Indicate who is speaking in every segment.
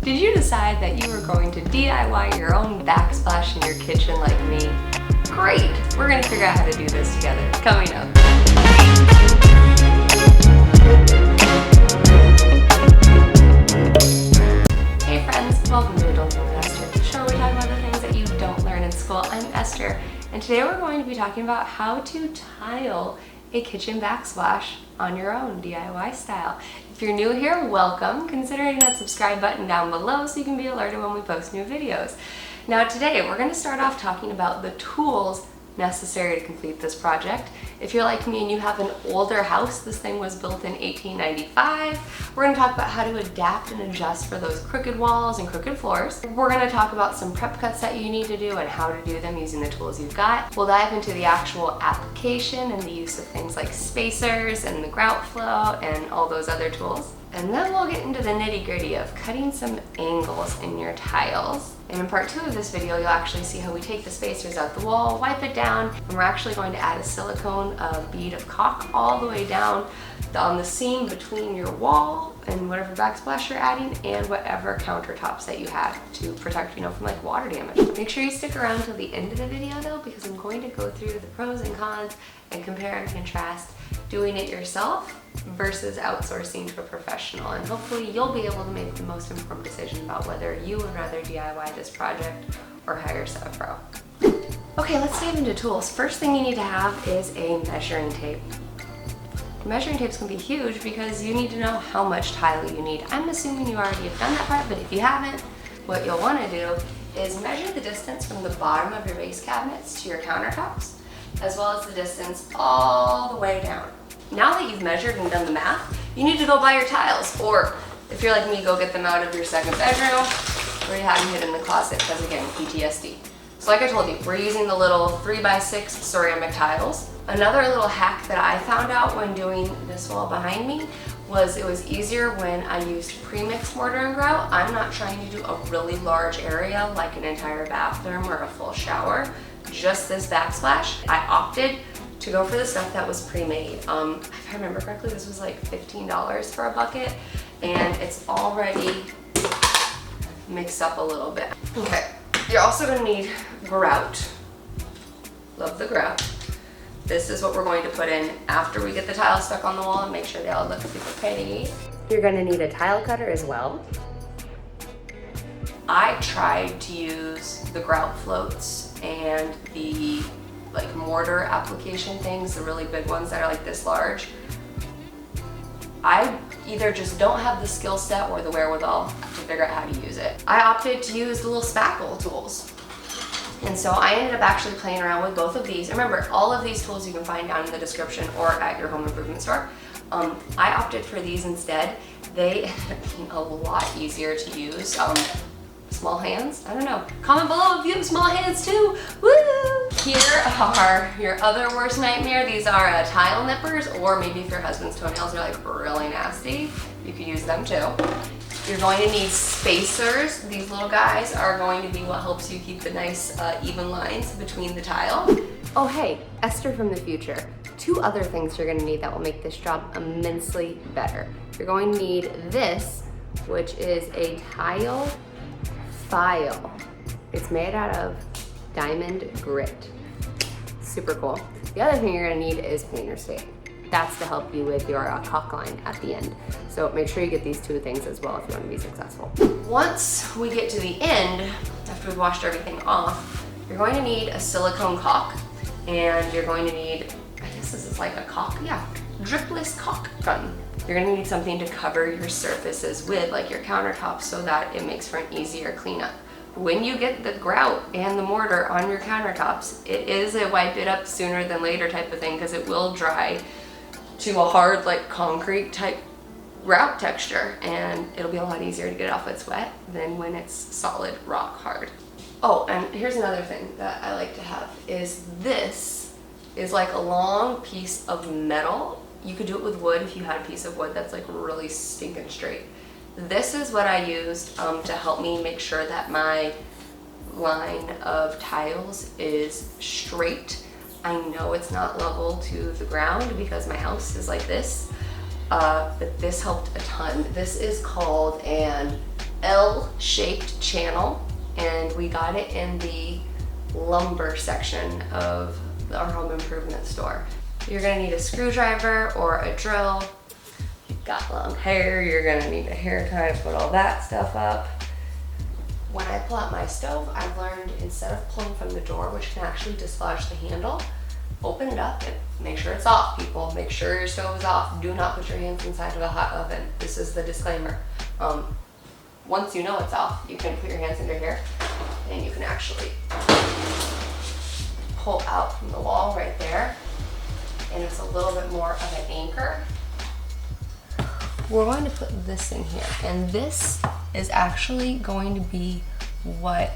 Speaker 1: Did you decide that you were going to DIY your own backsplash in your kitchen like me? Great! We're gonna figure out how to do this together. Coming up. Hey friends, welcome to Adulting with Esther, the show where we talk about the things that you don't learn in school. I'm Esther, and today we're going to be talking about how to tile a kitchen backsplash on your own DIY style. If you're new here, welcome. Consider hitting that subscribe button down below so you can be alerted when we post new videos. Now today we're going to start off talking about the tools necessary to complete this project. If you're like me and you have an older house, this thing was built in 1895, we're going to talk about how to adapt and adjust for those crooked walls and crooked floors. We're going to talk about some prep cuts that you need to do and how to do them using the tools you've got. We'll dive into the actual application and the use of things like spacers and the grout flow and all those other tools. And then we'll get into the nitty-gritty of cutting some angles in your tiles. And in part 2 of this video, you'll actually see how we take the spacers out the wall, wipe it down, and we're actually going to add a silicone bead of caulk all the way down on the seam between your wall and whatever backsplash you're adding and whatever countertops that you have to protect, from like water damage. Make sure you stick around till the end of the video though, because I'm going to go through the pros and cons and compare and contrast doing it yourself versus outsourcing to a professional, and hopefully you'll be able to make the most informed decision about whether you would rather DIY this project or hire a pro. Okay, let's dive into tools. First thing you need to have is a measuring tape. Measuring tapes can be huge because you need to know how much tile you need. I'm assuming you already have done that part, but if you haven't, what you'll want to do is measure the distance from the bottom of your base cabinets to your countertops, as well as the distance all the way down. Now that you've measured and done the math, you need to go buy your tiles, or if you're like me, go get them out of your second bedroom or you have them hidden in the closet, because again, PTSD. So like I told you, we're using the little 3x6 ceramic tiles. Another little hack that I found out when doing this wall behind me was it was easier when I used pre-mixed mortar and grout. I'm not trying to do a really large area like an entire bathroom or a full shower, just this backsplash. I opted to go for the stuff that was pre-made. If I remember correctly, this was like $15 for a bucket, and it's already mixed up a little bit. Okay, you're also gonna need grout. Love the grout. This is what we're going to put in after we get the tiles stuck on the wall and make sure they all look super pretty. You're gonna need a tile cutter as well. I tried to use the grout floats and the mortar application things, the really big ones that are like this large. I either just don't have the skill set or the wherewithal to figure out how to use it. I opted to use the little spackle tools. And so I ended up actually playing around with both of these. Remember, all of these tools you can find down in the description or at your home improvement store. I opted for these instead. They ended up being a lot easier to use. Small hands? I don't know. Comment below if you have small hands too. Woo! Here are your other worst nightmare. These are tile nippers, or maybe if your husband's toenails are like really nasty, you could use them too. You're going to need spacers. These little guys are going to be what helps you keep the nice even lines between the tile. Oh hey, Esther from the future. 2 other things you're gonna need that will make this job immensely better. You're going to need this, which is a tile file. It's made out of diamond grit. Super cool. The other thing you're gonna need is painter's tape. That's to help you with your caulk line at the end. So make sure you get these 2 things as well if you want to be successful. Once we get to the end, after we've washed everything off, you're going to need a silicone caulk, and you're going to need, I guess this is like a caulk, yeah, dripless caulk gun. You're gonna need something to cover your surfaces with, like your countertops, so that it makes for an easier cleanup. When you get the grout and the mortar on your countertops, it is a wipe it up sooner than later type of thing, because it will dry to a hard, like concrete type grout texture, and it'll be a lot easier to get it off when it's wet than when it's solid rock hard. Oh, and here's another thing that I like to have is this is like a long piece of metal. You could do it with wood if you had a piece of wood that's like really stinking straight. This is what I used to help me make sure that my line of tiles is straight. I know it's not level to the ground because my house is like this, but this helped a ton. This is called an L shaped channel, and we got it in the lumber section of our home improvement store. You're gonna need a screwdriver or a drill. If you've got long hair, you're gonna need a hair tie to put all that stuff up. When I pull out my stove, I've learned instead of pulling from the door, which can actually dislodge the handle, open it up and make sure it's off, people. Make sure your stove is off. Do not put your hands inside of a hot oven. This is the disclaimer. Once you know it's off, you can put your hands under here and you can actually pull out from the wall right there. And it's a little bit more of an anchor. We're going to put this in here, and this is actually going to be what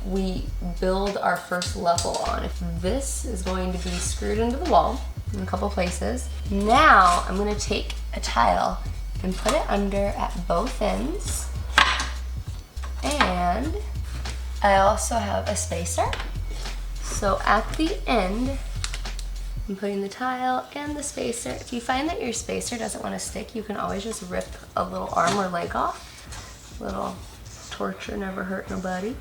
Speaker 1: we build our first level on. This is going to be screwed into the wall in a couple places. Now I'm going to take a tile and put it under at both ends. And I also have a spacer. So at the end, I'm putting the tile and the spacer. If you find that your spacer doesn't want to stick, you can always just rip a little arm or leg off. Little torture never hurt nobody.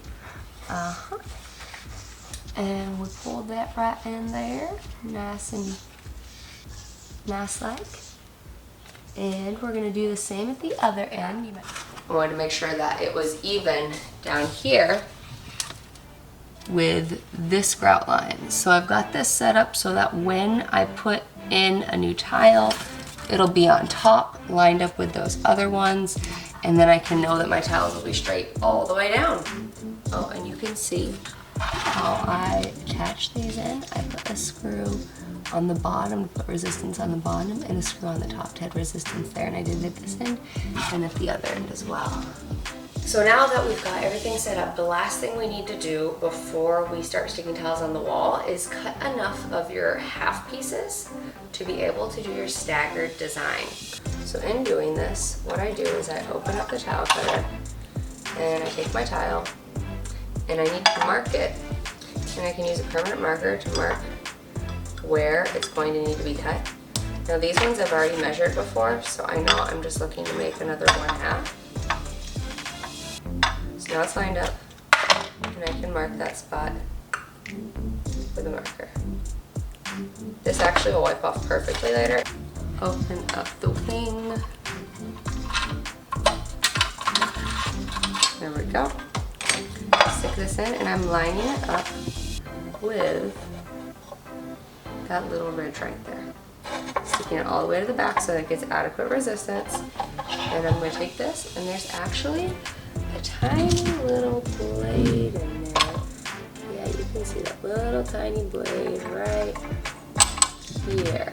Speaker 1: And we pulled that right in there, nice and nice-like. And we're gonna do the same at the other end. I wanted to make sure that it was even down here with this grout line. So I've got this set up so that when I put in a new tile, it'll be on top, lined up with those other ones, and then I can know that my tiles will be straight all the way down. Oh, and you can see how I attach these in. I put a screw on the bottom to put resistance on the bottom and a screw on the top to add resistance there, and I did it at this end and at the other end as well. So now that we've got everything set up, the last thing we need to do before we start sticking tiles on the wall is cut enough of your half pieces to be able to do your staggered design. So in doing this, what I do is I open up the tile cutter and I take my tile and I need to mark it, and I can use a permanent marker to mark where it's going to need to be cut. Now these ones I've already measured before, so I know I'm just looking to make another 1/2. So now it's lined up, and I can mark that spot with a marker. This actually will wipe off perfectly later. Open up the wing. There we go. Stick this in, and I'm lining it up with that little ridge right there. Sticking it all the way to the back so that it gets adequate resistance. And I'm going to take this, and there's actually a tiny little blade in there. Yeah, you can see that little tiny blade right here.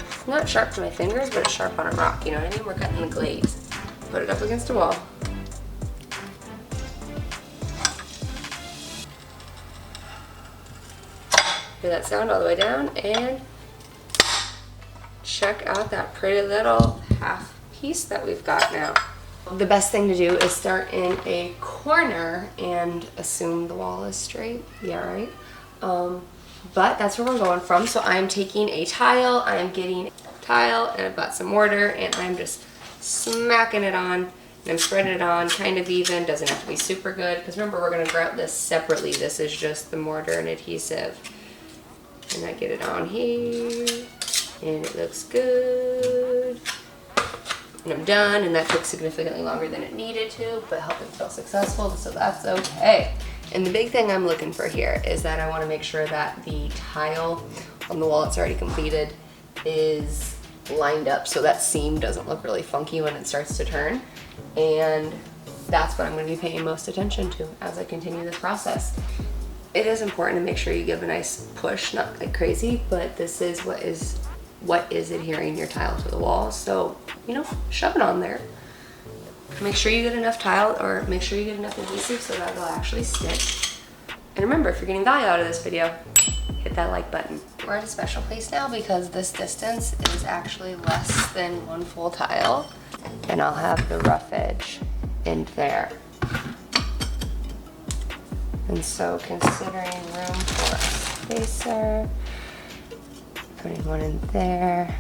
Speaker 1: It's not sharp to my fingers, but it's sharp on a rock, you know what I mean? We're cutting the glaze. Put it up against a wall. Hear that sound all the way down, and check out that pretty little half piece that we've got now. The best thing to do is start in a corner and assume the wall is straight. Yeah, right? But that's where we're going from. So I'm taking a tile, I'm getting a tile, and I've got some mortar, and I'm just smacking it on, and I'm spreading it on kind of even. Doesn't have to be super good, because remember, we're going to grout this separately. This is just the mortar and adhesive. And I get it on here, and it looks good. And I'm done, and that took significantly longer than it needed to, but helped it feel successful, so that's okay. And the big thing I'm looking for here is that I want to make sure that the tile on the wall that's already completed is lined up so that seam doesn't look really funky when it starts to turn. And that's what I'm going to be paying most attention to as I continue this process. It is important to make sure you give a nice push, not like crazy, but this is what is adhering your tile to the wall. So, you know, shove it on there. Make sure you get enough tile, or make sure you get enough adhesive so that it'll actually stick. And remember, if you're getting value out of this video, hit that like button. We're at a special place now because this distance is actually less than one full tile, and I'll have the rough edge in there. And so considering room for a spacer, putting one in there,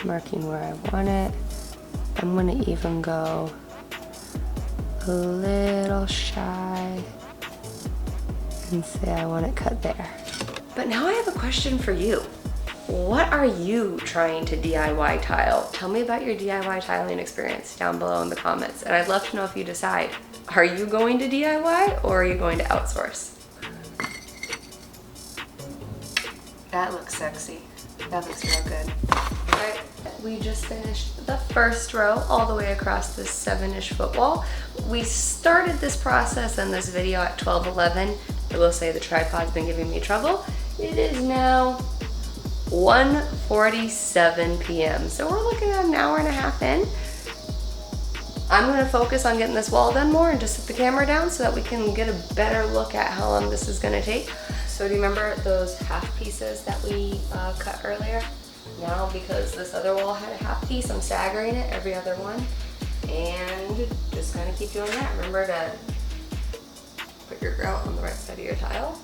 Speaker 1: marking where I want it, I'm gonna even go a little shy and say I want it cut there. But now I have a question for you. What are you trying to DIY tile? Tell me about your DIY tiling experience down below in the comments. And I'd love to know if you decide, are you going to DIY or are you going to outsource? That looks sexy. That looks real good. Alright, we just finished the first row all the way across this 7-ish foot wall. We started this process and this video at 12:11. I will say the tripod's been giving me trouble. It is now 1:47 p.m. So we're looking at an hour and a half in. I'm gonna focus on getting this wall done more and just set the camera down so that we can get a better look at how long this is gonna take. So do you remember those half pieces that we cut earlier? Now, because this other wall had a half piece, I'm staggering it every other one and just gonna keep doing that. Remember to put your grout on the right side of your tile.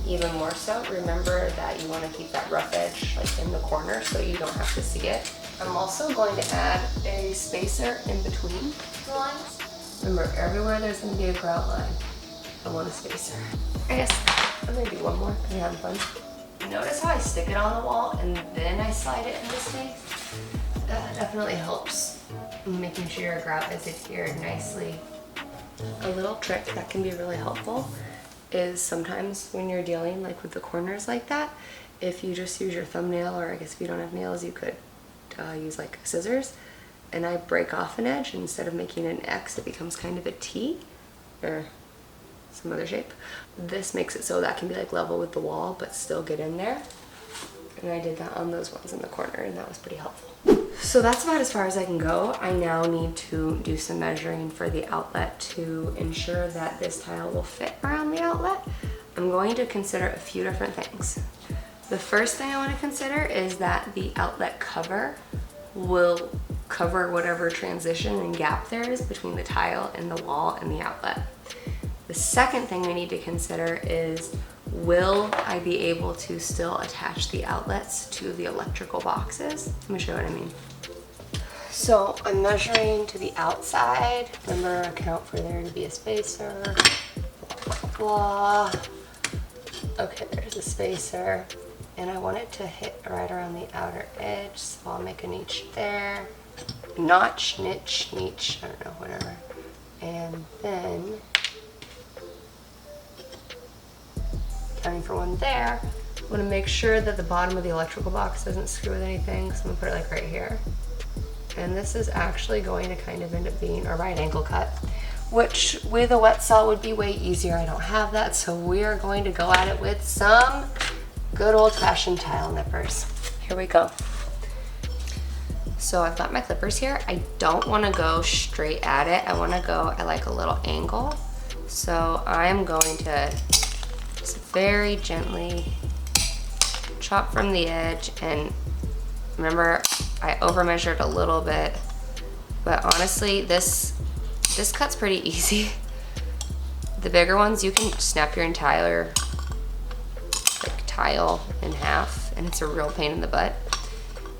Speaker 1: Even more so, remember that you want to keep that rough edge like in the corner so you don't have to see it. I'm also going to add a spacer in between the lines. Remember, everywhere there's going to be a grout line, I want a spacer. I guess I'm going to do one more. I'm having fun. Notice how I stick it on the wall and then I slide it into space? That definitely helps making sure your grout is adhered nicely. A little trick that can be really helpful is sometimes when you're dealing like with the corners like that, if you just use your thumbnail, or I guess if you don't have nails, you could use like scissors, and I break off an edge, and instead of making an X, it becomes kind of a T or some other shape. This makes it so that can be like level with the wall, but still get in there. And I did that on those ones in the corner, and that was pretty helpful. So that's about as far as I can go. I now need to do some measuring for the outlet to ensure that this tile will fit around the outlet. I'm going to consider a few different things. The first thing I want to consider is that the outlet cover will cover whatever transition and gap there is between the tile and the wall and the outlet. The second thing I need to consider is, will I be able to still attach the outlets to the electrical boxes? Let me show you what I mean. So I'm measuring to the outside. Remember, account for there to be a spacer. Blah, blah, blah. Okay, there's a spacer. And I want it to hit right around the outer edge, so I'll make a niche there. Notch, niche, niche, I don't know, whatever. And then, counting for one there, I want to make sure that the bottom of the electrical box doesn't screw with anything, so I'm going to put it like right here. And this is actually going to kind of end up being a right angle cut, which with a wet saw would be way easier. I don't have that, so we are going to go at it with some good old-fashioned tile nippers. Here we go. So I've got my clippers here. I don't want to go straight at it. I want to go at like a little angle. So I'm going to just very gently chop from the edge, and remember, I over measured a little bit, but honestly this cut's pretty easy. The bigger ones, you can snap your entire tile in half, and it's a real pain in the butt.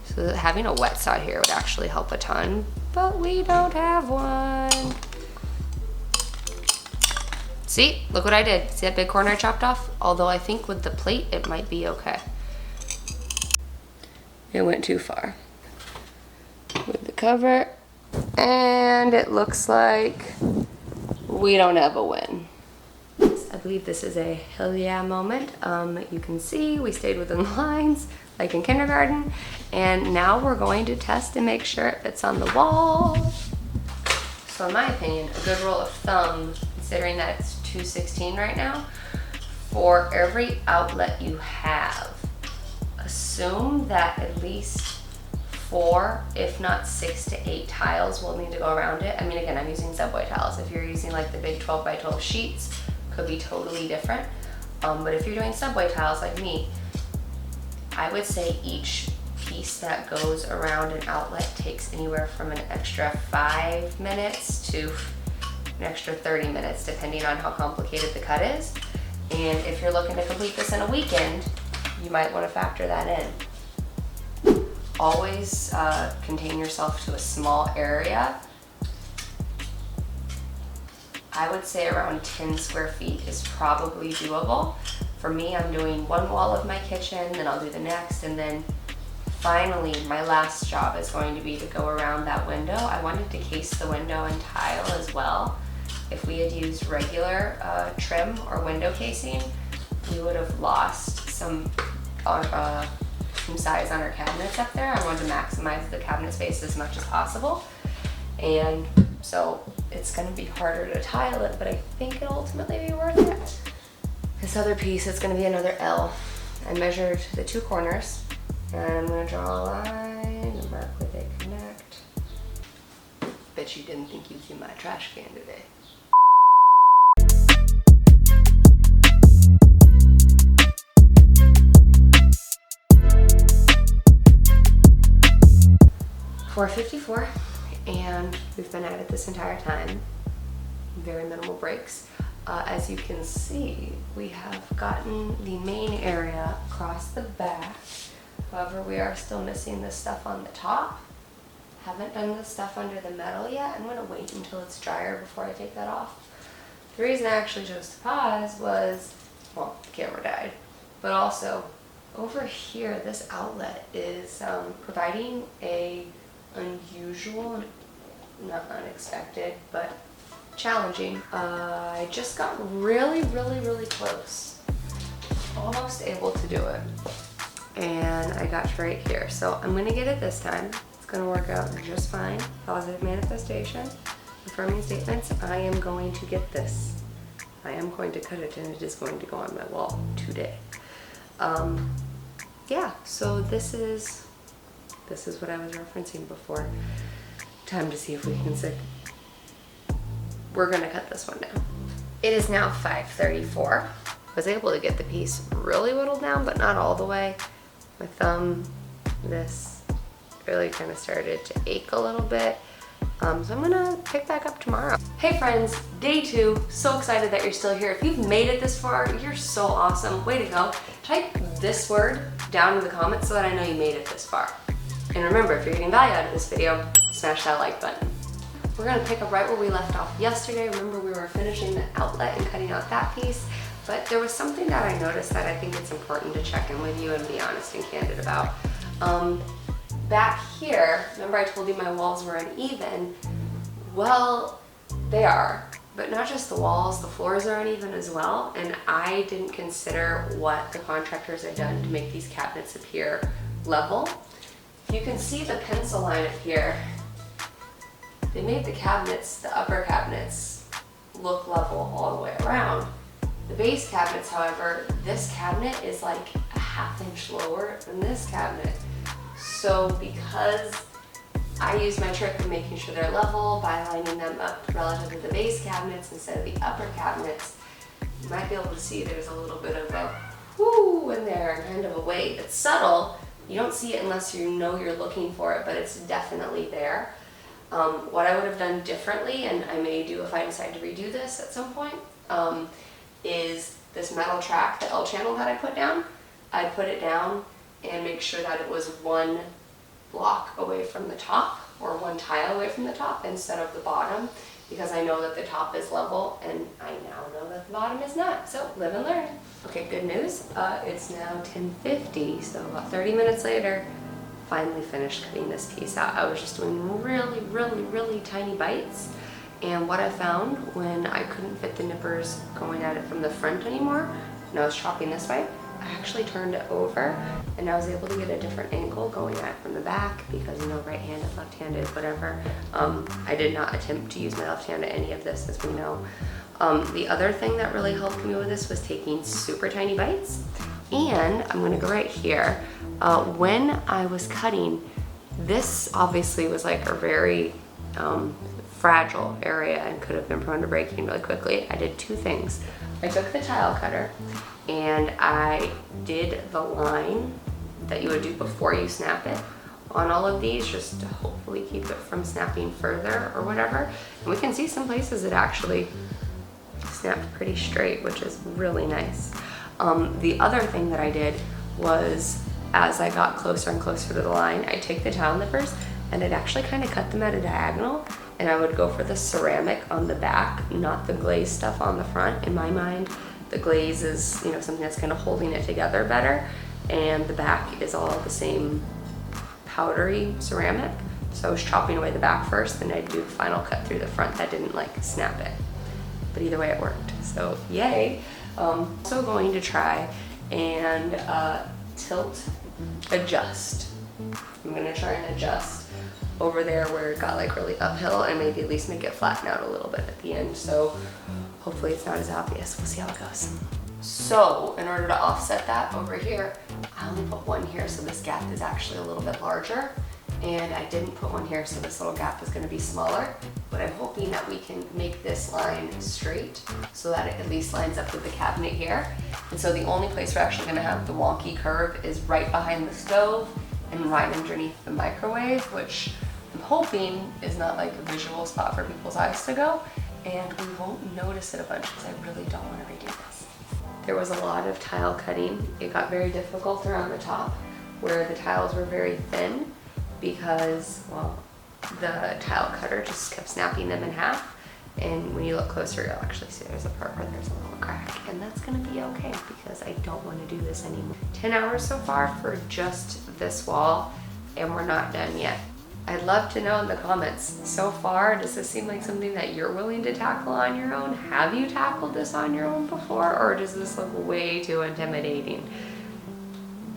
Speaker 1: So having a wet saw here would actually help a ton, but we don't have one. See, look what I did. See that big corner I chopped off? Although I think with the plate it might be okay. It went too far with the cover, and it looks like we don't have a win. I believe this is a hell yeah moment. You can see we stayed within the lines like in kindergarten, and now we're going to test and make sure it fits on the wall. So in my opinion, a good rule of thumb, considering that it's 216 right now, for every outlet you have, assume that at least 4, if not 6 to 8 tiles will need to go around it. I mean, again, I'm using subway tiles. If you're using like the big 12 by 12 sheets, could be totally different. But if you're doing subway tiles like me, I would say each piece that goes around an outlet takes anywhere from an extra 5 minutes to an extra 30 minutes, depending on how complicated the cut is. And if you're looking to complete this in a weekend, you might want to factor that in. Always contain yourself to a small area I would say around 10 square feet is probably doable. For me, I'm doing one wall of my kitchen, then I'll do the next, and then finally my last job is going to be to go around that window. I wanted to case the window in tile as well. If we had used regular trim or window casing, we would have lost some size on our cabinets up there. I wanted to maximize the cabinet space as much as possible. And so it's gonna be harder to tile it, but I think it'll ultimately be worth it. This other piece is gonna be another L. I measured the 2 corners, and I'm gonna draw a line and mark where they connect. Bet you didn't think you'd see my trash can today. $4.54, and we've been at it this entire time. Very minimal breaks. As you can see, we have gotten the main area across the back. However, we are still missing this stuff on the top. Haven't done the stuff under the metal yet. I'm gonna wait until it's drier before I take that off. The reason I actually chose to pause was, well, the camera died, but also over here, this outlet is providing a unusual, not unexpected, but challenging. I just got really close. Almost able to do it. And I got to right here. So I'm gonna get it this time. It's gonna work out just fine. Positive manifestation, affirming statements. I am going to get this. I am going to cut it, and it is going to go on my wall today. Yeah, so this is what I was referencing before. Time to see if we can sit. We're gonna cut this one down. It is now 5:34. Was able to get the piece really whittled down, but not all the way. My thumb, this really kind of started to ache a little bit. So I'm gonna pick back up tomorrow. Hey friends, day 2. So excited that you're still here. If you've made it this far, you're so awesome. Way to go. Type this word down in the comments so that I know you made it this far. And remember, if you're getting value out of this video, smash that like button. We're gonna pick up right where we left off yesterday. Remember, we were finishing the outlet and cutting out that piece, but there was something that I noticed that I think it's important to check in with you and be honest and candid about. Back here, remember I told you my walls were uneven? Well, they are, but not just the walls, the floors are uneven as well, and I didn't consider what the contractors had done to make these cabinets appear level. You can see the pencil line up here. They made the cabinets, the upper cabinets, look level all the way around. The base cabinets, however, this cabinet is like a ½ inch lower than this cabinet. So because I use my trick of making sure they're level by lining them up relative to the base cabinets instead of the upper cabinets, you might be able to see there's a little bit of a whoo in there, kind of a weight. It's subtle. You don't see it unless you know you're looking for it, but it's definitely there. What I would have done differently, and I may do if I decide to redo this at some point, is this metal track, the L channel that I put down. I put it down and make sure that it was one block away from the top or one tile away from the top instead of the bottom, because I know that the top is level and I now know that the bottom is not. So live and learn. Okay, good news. It's now 10:50, so about 30 minutes later, finally finished cutting this piece out. I was just doing really tiny bites, and what I found when I couldn't fit the nippers going at it from the front anymore, and I was chopping this way, I actually turned it over and I was able to get a different angle going at it from the back because, you know, right-handed, left-handed, whatever. I did not attempt to use my left hand at any of this, as we know. The other thing that really helped me with this was taking super tiny bites. And I'm gonna go right here. When I was cutting, this obviously was like a very fragile area and could have been prone to breaking really quickly. I did 2 things. I took the tile cutter and I did the line that you would do before you snap it on all of these, just to hopefully keep it from snapping further or whatever. And we can see some places it actually snapped pretty straight, which is really nice. The other thing that I did was, as I got closer and closer to the line, I take the tile nippers and I'd actually kind of cut them at a diagonal and I would go for the ceramic on the back, not the glaze stuff on the front. In my mind, the glaze is, you know, something that's kind of holding it together better, and the back is all the same powdery ceramic. So I was chopping away the back first, then I'd do the final cut through the front that didn't like snap it. But either way it worked, so yay. Also going to try and tilt adjust. I'm gonna try and adjust over there where it got like really uphill and maybe at least make it flatten out a little bit at the end. So hopefully it's not as obvious. We'll see how it goes. So in order to offset that over here, I only put one here, so this gap is actually a little bit larger. And I didn't put one here, so this little gap is gonna be smaller. But I'm hoping that we can make this line straight so that it at least lines up with the cabinet here. And so the only place we're actually gonna have the wonky curve is right behind the stove and right underneath the microwave, which I'm hoping is not like a visual spot for people's eyes to go. And we won't notice it a bunch because I really don't want to redo this. There was a lot of tile cutting. It got very difficult around the top where the tiles were very thin because, well, the tile cutter just kept snapping them in half. And when you look closer, you'll actually see there's a part where there's a little crack, and that's gonna be okay because I don't want to do this anymore. 10 hours so far for just this wall, and we're not done yet. I'd love to know in the comments, so far, does this seem like something that you're willing to tackle on your own? Have you tackled this on your own before, or does this look way too intimidating?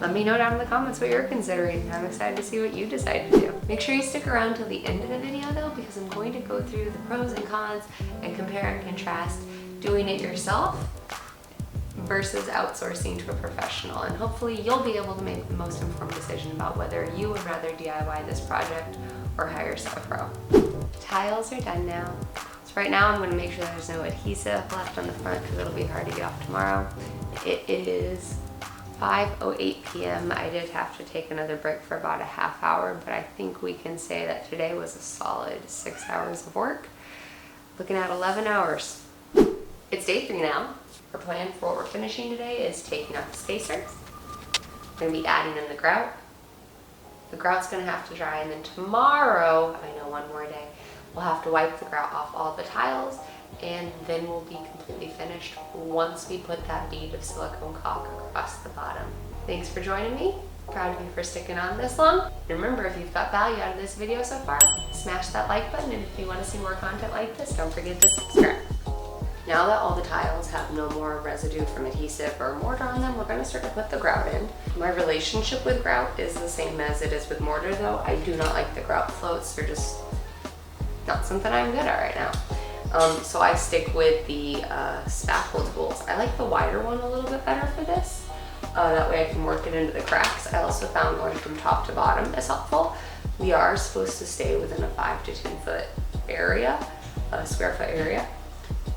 Speaker 1: Let me know down in the comments what you're considering. I'm excited to see what you decide to do. Make sure you stick around till the end of the video though, because I'm going to go through the pros and cons and compare and contrast doing it yourself versus outsourcing to a professional. And hopefully you'll be able to make the most informed decision about whether you would rather DIY this project or hire a pro. Tiles are done now. So right now I'm going to make sure there's no adhesive left on the front because it'll be hard to get off tomorrow. It is 5:08 p.m. I did have to take another break for about a half hour, but I think we can say that today was a solid 6 hours of work. Looking at 11 hours. It's day 3 now. Our plan for what we're finishing today is taking out the spacers. We're going to be adding in the grout. The grout's going to have to dry, and then tomorrow, I know one more day, we'll have to wipe the grout off all the tiles, and then we'll be completely finished once we put that bead of silicone caulk across the bottom. Thanks for joining me. Proud of you for sticking on this long. And remember, if you've got value out of this video so far, smash that like button, and if you want to see more content like this, don't forget to subscribe. Now that all the tiles have no more residue from adhesive or mortar on them, we're going to start to put the grout in. My relationship with grout is the same as it is with mortar though. I do not like the grout floats. They're just not something I'm good at right now. So I stick with the spackle tools. I like the wider one a little bit better for this. That way I can work it into the cracks. I also found going from top to bottom is helpful. We are supposed to stay within a 5 to 10 foot area, square foot area.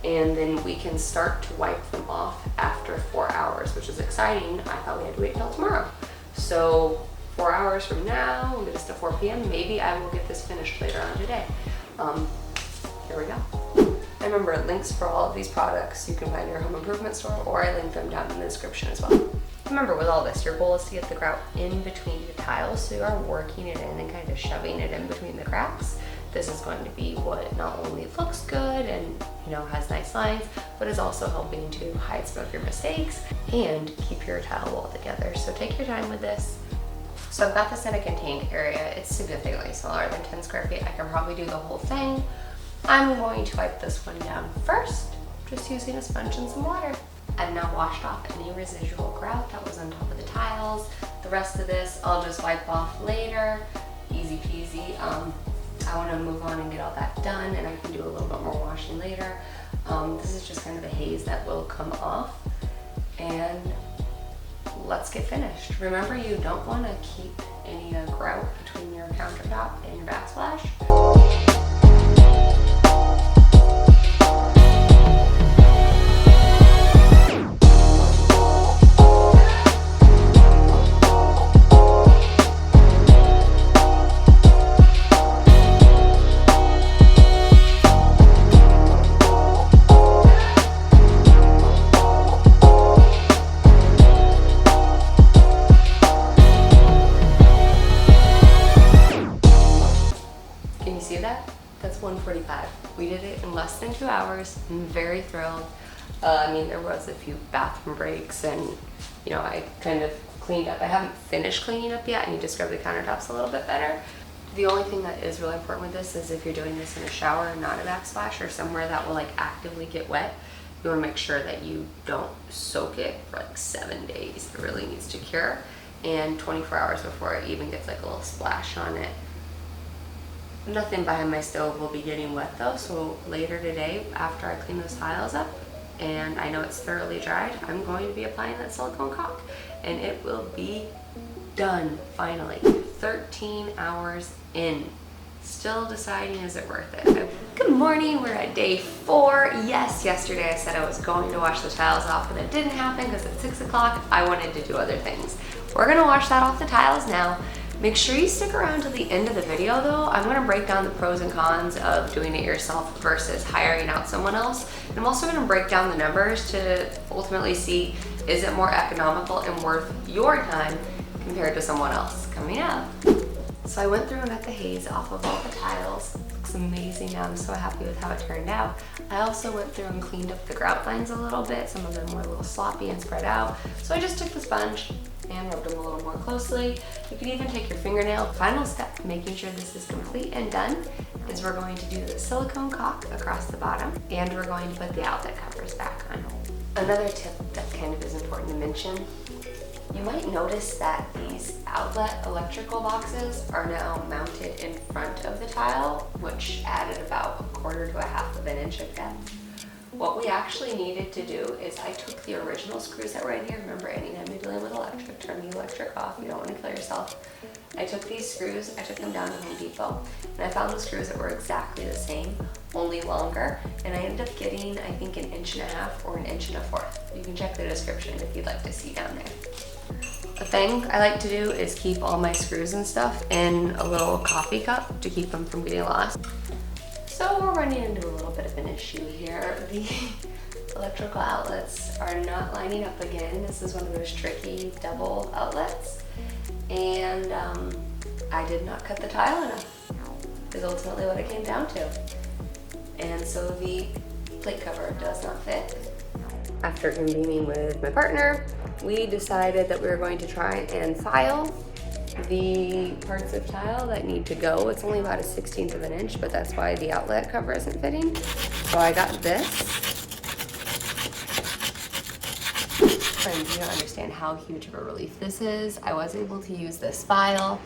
Speaker 1: And then we can start to wipe them off after 4 hours, which is exciting. I thought we had to wait until tomorrow. So 4 hours from now, we'll get this to 4 p.m. Maybe I will get this finished later on today. Here we go. And remember, links for all of these products you can find in your home improvement store, or I link them down in the description as well. Remember, with all this, your goal is to get the grout in between the tiles, so you are working it in and kind of shoving it in between the cracks. This is going to be what not only looks good and, you know, has nice lines, but is also helping to hide some of your mistakes and keep your tile wall together. So take your time with this. So I've got this in a contained area. It's significantly smaller than 10 square feet. I can probably do the whole thing. I'm going to wipe this one down first, just using a sponge and some water. I've now washed off any residual grout that was on top of the tiles. The rest of this I'll just wipe off later. Easy peasy. I want to move on and get all that done, and I can do a little bit more washing later. This is just kind of a haze that will come off, and let's get finished. Remember, you don't want to keep any grout between your countertop and your backsplash. See that? We did it in less than 2 hours. I'm very thrilled. I mean, there was a few bathroom breaks and, you know, I kind of cleaned up. I haven't finished cleaning up yet. I need to scrub the countertops a little bit better. The only thing that is really important with this is if you're doing this in a shower and not a backsplash or somewhere that will like actively get wet, you want to make sure that you don't soak it for like 7 days. It really needs to cure, and 24 hours before it even gets like a little splash on it. Nothing behind my stove will be getting wet though, so later today after I clean those tiles up and I know it's thoroughly dried, I'm going to be applying that silicone caulk and it will be done finally. 13 hours in. Still deciding, is it worth it? Good morning, we're at day 4. Yes, yesterday I said I was going to wash the tiles off, but it didn't happen because at 6 o'clock I wanted to do other things. We're gonna wash that off the tiles now. Make sure you stick around till the end of the video though. I'm gonna break down the pros and cons of doing it yourself versus hiring out someone else. And I'm also gonna break down the numbers to ultimately see, is it more economical and worth your time compared to someone else? Coming up. So I went through and got the haze off of all the tiles. Looks amazing now. I'm so happy with how it turned out. I also went through and cleaned up the grout lines a little bit. Some of them were a little sloppy and spread out. So I just took the sponge and rubbed them a little more closely. You can even take your fingernail. Final step, making sure this is complete and done, is we're going to do the silicone caulk across the bottom, and we're going to put the outlet covers back on. Another tip that kind of is important to mention, you might notice that these outlet electrical boxes are now mounted in front of the tile, which added about 1/4 to 1/2 inch of depth. What we actually needed to do is I took the original screws that were in here. Remember, anytime you're dealing with electric, turn the electric off. You don't want to kill yourself. I took these screws, I took them down to Home Depot, and I found the screws that were exactly the same, only longer, and I ended up getting, I think, 1.5 inches or 1 1/4 inches. You can check the description if you'd like to see down there. The thing I like to do is keep all my screws and stuff in a little coffee cup to keep them from getting lost. So we're running into a little bit of an issue here. The electrical outlets are not lining up again. This is one of those tricky double outlets. And I did not cut the tile enough, is ultimately what it came down to. And so the plate cover does not fit. After convening with my partner, we decided that we were going to try and file the parts of tile that need to go. It's only about 1/16 of an inch, but that's why the outlet cover isn't fitting. So I got this. Friends, you don't understand how huge of a relief this is. I was able to use this file,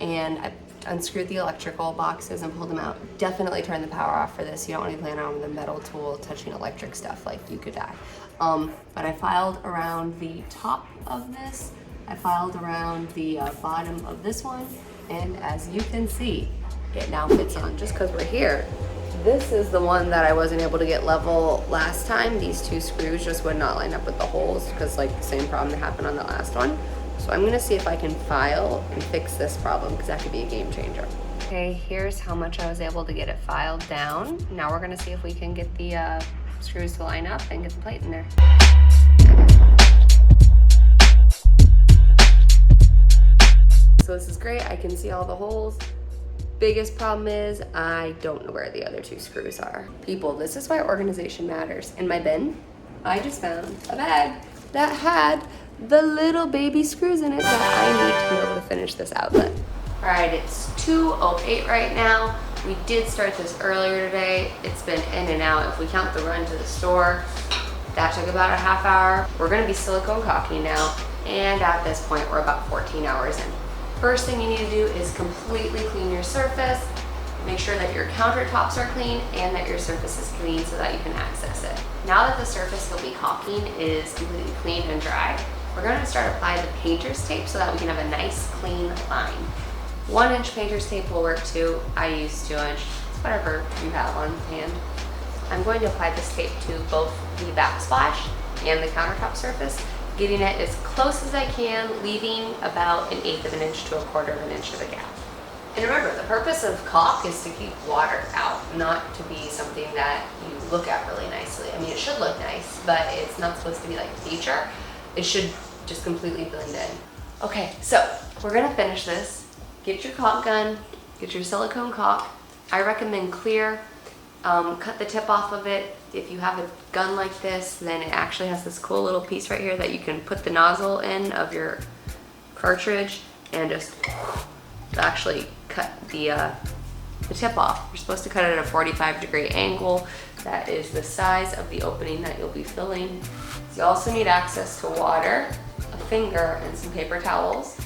Speaker 1: and I unscrewed the electrical boxes and pulled them out. Definitely turn the power off for this. You don't want to land on with a metal tool touching electric stuff, like you could die. But I filed around the top of this. I filed around the bottom of this one, and as you can see, it now fits on. Just because we're here, this is the one that I wasn't able to get level last time. These 2 screws just would not line up with the holes, because like the same problem that happened on the last one. So I'm gonna see if I can file and fix this problem, because that could be a game changer. Okay, here's how much I was able to get it filed down. Now we're gonna see if we can get the screws to line up and get the plate in there. So this is great, I can see all the holes. Biggest problem is I don't know where the other 2 screws are. People, this is why organization matters. In my bin, I just found a bag that had the little baby screws in it that I need to be able to finish this outlet. All right, it's 2:08 right now. We did start this earlier today. It's been in and out. If we count the run to the store, that took about a half hour. We're gonna be silicone caulking now, and at this point, we're about 14 hours in. First thing you need to do is completely clean your surface. Make sure that your countertops are clean and that your surface is clean so that you can access it. Now that the surface you'll be caulking is completely clean and dry, we're gonna start applying the painter's tape so that we can have a nice clean line. 1 inch painter's tape will work too. I use 2 inch, whatever you have on hand. I'm going to apply this tape to both the backsplash and the countertop surface, getting it as close as I can, leaving about 1/8 of an inch to 1/4 inch of a gap. And remember, the purpose of caulk is to keep water out, not to be something that you look at really nicely. I mean, it should look nice, but it's not supposed to be like a feature. It should just completely blend in. Okay, so we're gonna finish this. Get your caulk gun, get your silicone caulk. I recommend clear. Cut the tip off of it. If you have a gun like this, then it actually has this cool little piece right here that you can put the nozzle in of your cartridge and just actually cut the tip off. You're supposed to cut it at a 45-degree angle. That is the size of the opening that you'll be filling. So you also need access to water, a finger, and some paper towels.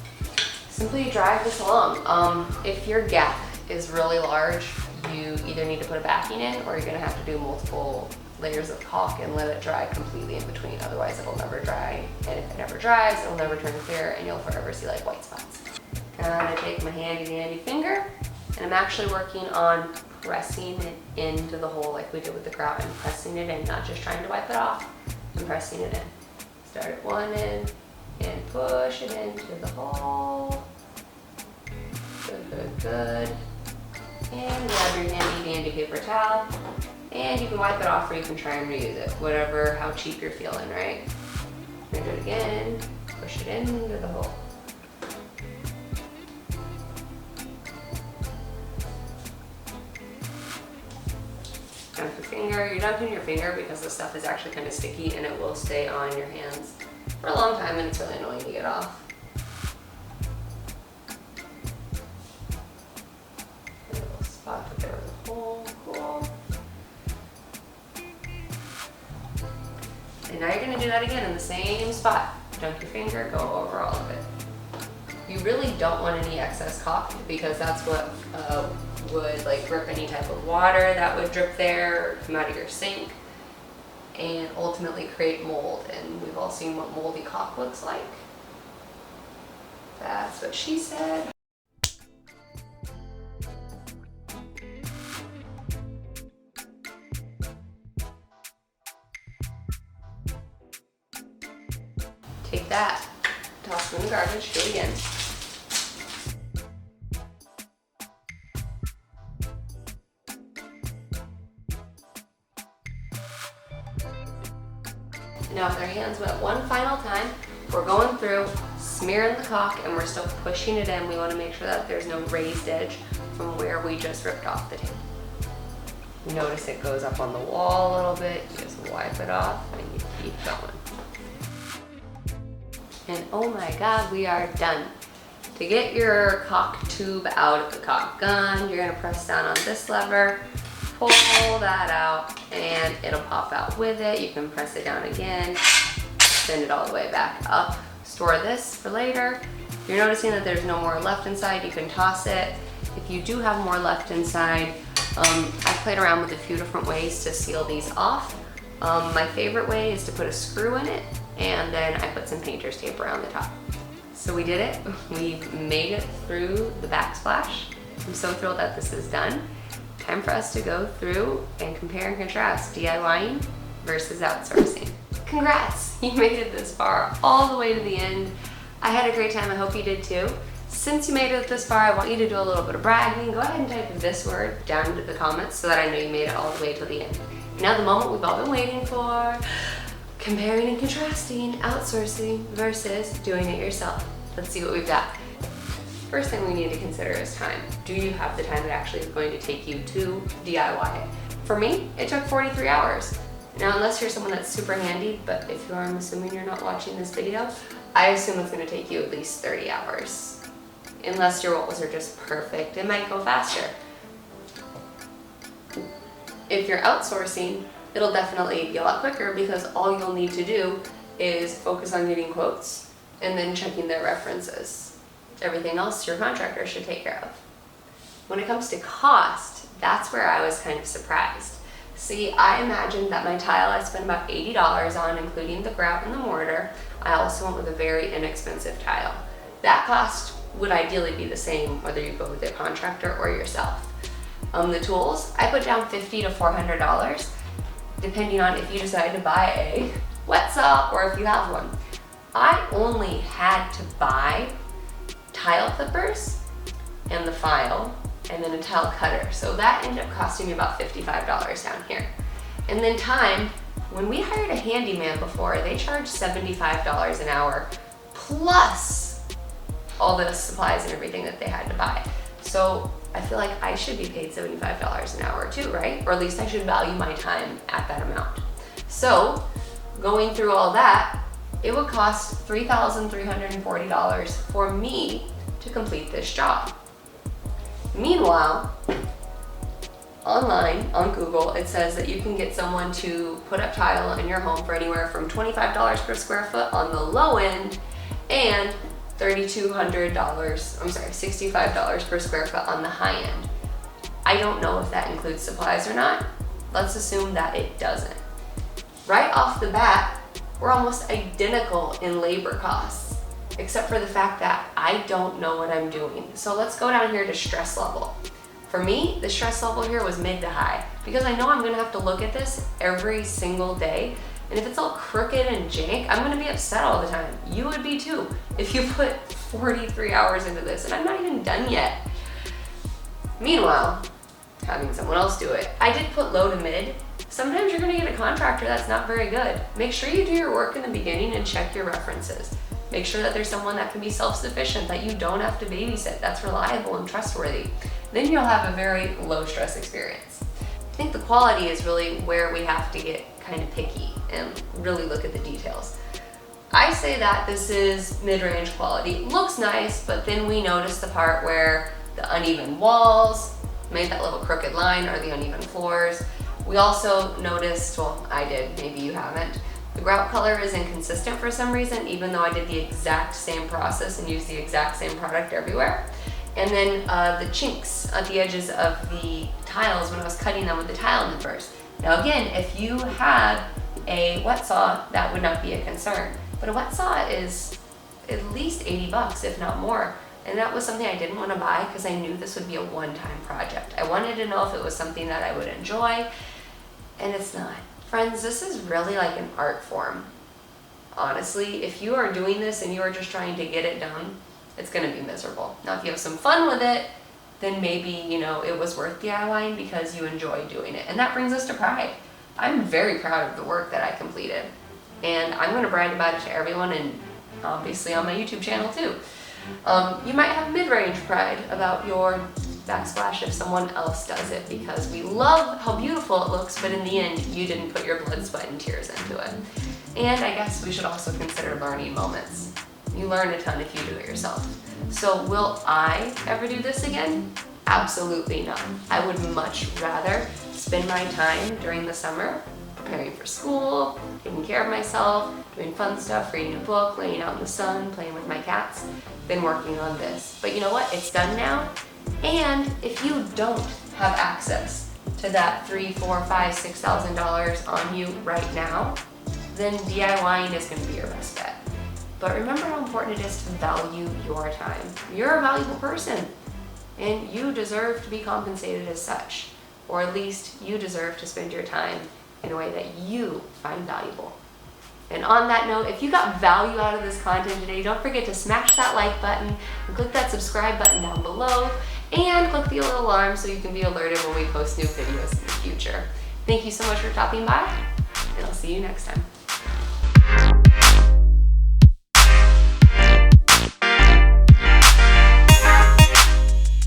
Speaker 1: Simply drag this along. If your gap is really large, you either need to put a backing in or you're gonna have to do multiple layers of caulk and let it dry completely in between. Otherwise it'll never dry. And if it never dries, it'll never turn clear and you'll forever see like white spots. Gonna take my handy dandy finger and I'm actually working on pressing it into the hole like we did with the grout and pressing it in, not just trying to wipe it off. I'm pressing it in. Start at one end and push it into the hole. Good, good, good. And grab your handy dandy paper towel. And you can wipe it off or you can try and reuse it. Whatever, how cheap you're feeling, right? And do it again. Push it into the hole. Dunk your finger. You're dunking your finger because the stuff is actually kind of sticky and it will stay on your hands for a long time and it's really annoying to get off. A little spot that there was a hole. Cool. And now you're going to do that again in the same spot. Dunk your finger, go over all of it. You really don't want any excess caulk because that's what would like grip any type of water that would drip there or come out of your sink and ultimately create mold. And we've all seen what moldy caulk looks like. That's what she said. Take that, toss it in the garbage, do it again. Now with our hands wet one final time, we're going through, smearing the caulk, and we're still pushing it in. We want to make sure that there's no raised edge from where we just ripped off the tape. Notice it goes up on the wall a little bit. You just wipe it off and you keep going. And oh my God, we are done. To get your caulk tube out of the caulk gun, you're gonna press down on this lever, pull that out, and it'll pop out with it. You can press it down again, send it all the way back up. Store this for later. If you're noticing that there's no more left inside, you can toss it. If you do have more left inside, I played around with a few different ways to seal these off. My favorite way is to put a screw in it, and then I put some painter's tape around the top. So we did it. We made it through the backsplash. I'm so thrilled that this is done. Time for us to go through and compare and contrast DIYing versus outsourcing. Congrats, you made it this far, all the way to the end. I had a great time, I hope you did too. Since you made it this far, I want you to do a little bit of bragging. Go ahead and type this word down into the comments so that I know you made it all the way to the end. Now the moment we've all been waiting for, comparing and contrasting outsourcing versus doing it yourself. Let's see what we've got. First thing we need to consider is time. Do you have the time that actually is going to take you to DIY it? For me, it took 43 hours. Now, unless you're someone that's super handy, but if you are, I'm assuming you're not watching this video, I assume it's gonna take you at least 30 hours. Unless your walls are just perfect, it might go faster. If you're outsourcing, it'll definitely be a lot quicker because all you'll need to do is focus on getting quotes and then checking their references. Everything else your contractor should take care of. When it comes to cost, that's where I was kind of surprised. See, I imagined that my tile I spent about $80 on, including the grout and the mortar. I also went with a very inexpensive tile. That cost would ideally be the same whether you go with a contractor or yourself. The tools, I put down $50 to $400, depending on if you decide to buy a wet saw or if you have one. I only had to buy tile clippers and the file and then a tile cutter. So that ended up costing me about $55 down here. And then time, when we hired a handyman before, they charged $75 an hour plus all the supplies and everything that they had to buy. So I feel like I should be paid $75 an hour too, right? Or at least I should value my time at that amount. So going through all that, it would cost $3,340 for me to complete this job. Meanwhile, online on Google, it says that you can get someone to put up tile in your home for anywhere from $25 per square foot on the low end and $65 per square foot on the high end. I don't know if that includes supplies or not. Let's assume that it doesn't. Right off the bat, we're almost identical in labor costs, except for the fact that I don't know what I'm doing. So let's go down here to stress level. For me, the stress level here was mid to high, because I know I'm gonna have to look at this every single day. And if it's all crooked and jank, I'm gonna be upset all the time. You would be too, if you put 43 hours into this, and I'm not even done yet. Meanwhile, having someone else do it. I did put low to mid. Sometimes you're gonna get a contractor that's not very good. Make sure you do your work in the beginning and check your references. Make sure that there's someone that can be self-sufficient, that you don't have to babysit, that's reliable and trustworthy. Then you'll have a very low stress experience. I think the quality is really where we have to get kind of picky and really look at the details. I say that this is mid-range quality. Looks nice, but then we notice the part where the uneven walls made that little crooked line, or the uneven floors. We also noticed, well, I did, maybe you haven't, the grout color is inconsistent for some reason, even though I did the exact same process and used the exact same product everywhere. And then the chinks at the edges of the tiles when I was cutting them with the tile nippers. Now again, if you had a wet saw, that would not be a concern. But a wet saw is at least 80 bucks, if not more. And that was something I didn't want to buy because I knew this would be a one-time project. I wanted to know if it was something that I would enjoy, and it's not. Friends, this is really like an art form. Honestly, if you are doing this and you are just trying to get it done, it's gonna be miserable. Now, if you have some fun with it, then maybe, you know, it was worth DIYing because you enjoy doing it. And that brings us to pride. I'm very proud of the work that I completed. And I'm gonna brag about it to everyone, and obviously on my YouTube channel too. You might have mid-range pride about your backsplash if someone else does it, because we love how beautiful it looks, but in the end, you didn't put your blood, sweat, and tears into it. And I guess we should also consider learning moments. You learn a ton if you do it yourself. So will I ever do this again? Absolutely not. I would much rather spend my time during the summer preparing for school, taking care of myself, doing fun stuff, reading a book, laying out in the sun, playing with my cats, than working on this. But you know what? It's done now. And if you don't have access to that $3,000, $4,000, $5,000, $6,000 on you right now, then DIYing is going to be your best bet. But remember how important it is to value your time. You're a valuable person, and you deserve to be compensated as such. Or at least you deserve to spend your time in a way that you find valuable. And on that note, if you got value out of this content today, don't forget to smash that like button and click that subscribe button down below, and click the little alarm so you can be alerted when we post new videos in the future. Thank you so much for stopping by, and I'll see you next time.